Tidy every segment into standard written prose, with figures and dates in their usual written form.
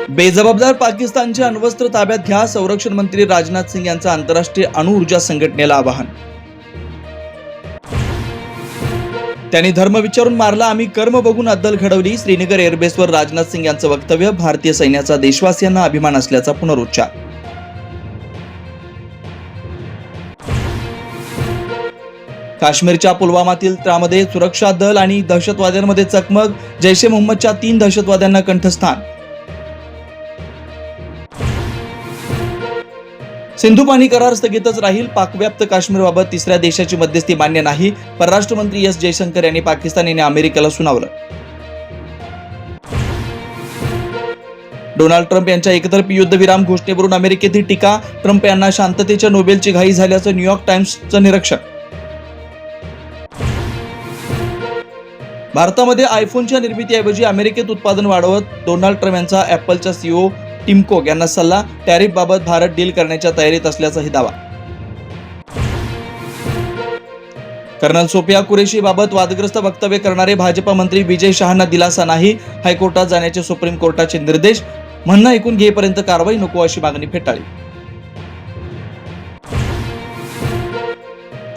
बेजबाबदार पाकिस्तानचे अण्वस्त्र ताब्यात घ्या, संरक्षण मंत्री राजनाथ सिंग यांचं आंतरराष्ट्रीय अणु ऊर्जा संघटनेला आवाहन. त्यांनी धर्म विचारून मारला, आम्ही कर्म बघून अद्दल घडवली. श्रीनगर एअरबेसवर राजनाथ सिंग यांचं वक्तव्य. भारतीय सैन्याचा देशवासियांना अभिमान असल्याचा पुनरुच्चार. काश्मीरच्या पुलवामातील त्यामध्ये सुरक्षा दल आणि दहशतवाद्यांमध्ये चकमक. जैश ए मोहम्मदच्या 3 दहशतवाद्यांना कंठस्थान. सिंधू पाणी करार स्थगितच राहील. पाकव्याप्त काश्मीरबाबत तिसऱ्या देशाची मध्यस्थी मान्य नाही. परराष्ट्र मंत्री एस जयशंकर यांनी पाकिस्तान आणि अमेरिकेला सुनावलं. डोनाल्ड ट्रम्प यांच्या एकतर्फी युद्धविराम घोषणेवरून अमेरिकेतील टीका. ट्रम्प यांना शांततेच्या नोबेलची घाई झाल्याचं न्यूयॉर्क टाइम्सचं निरीक्षण. भारतामध्ये आयफोनच्या निर्मितीऐवजी अमेरिकेत उत्पादन वाढवत डोनाल्ड ट्रम्प यांचा ॲपलच्या सीईओ टिम कुक यांना सल्ला. टॅरिफबाबत भारत डील करण्याच्या तयारीत असल्याचाही दावा. कर्नल सोफिया कुरेशीबाबत वादग्रस्त वक्तव्य करणारे भाजपा मंत्री विजय शहांना दिलासा नाही. हायकोर्टात जाण्याचे सुप्रीम कोर्टाचे निर्देश. म्हणणं ऐकून घेईपर्यंत कारवाई नको अशी मागणी फेटाळली.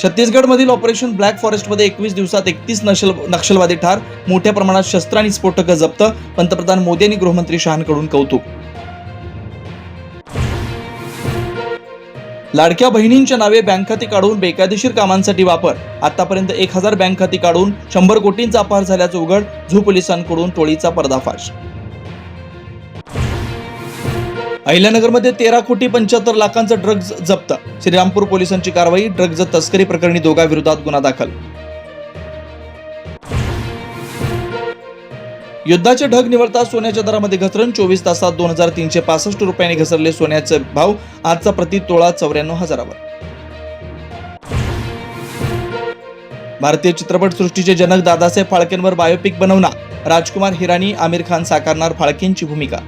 छत्तीसगडमधील ऑपरेशन ब्लॅक फॉरेस्टमध्ये 21 दिवसात 31 नक्षलवादी ठार. मोठ्या प्रमाणात शस्त्र आणि स्फोटकं जप्त. पंतप्रधान मोदी यांनी गृहमंत्री शहांकडून कौतुक. लाडक्या बहिणींच्या नावे बँक खाती काढून बेकायदेशीर कामांसाठी वापर. आतापर्यंत 1000 बँक खाती काढून 100 कोटींचा अपहार झाल्याचं उघड. झू पोलिसांकडून टोळीचा पर्दाफाश. अहिल्यानगरमध्ये 13 कोटी 75 लाखांचा ड्रग्ज जप्त. श्रीरामपूर पोलिसांची कारवाई. ड्रग्ज तस्करी प्रकरणी दोघांविरोधात गुन्हा दाखल. युद्धाचे ढग निवळता सोन्याच्या दरामध्ये घसरण. 24 तासात 2365 रुपयांनी घसरले सोन्याचे भाव. आजचा प्रति तोळा 94,000वर. भारतीय चित्रपट सृष्टीचे जनक दादासाहेब फाळकेंवर बायोपिक बनवणार. राजकुमार हिरानी, आमिर खान साकारणार फाळकेंची भूमिका.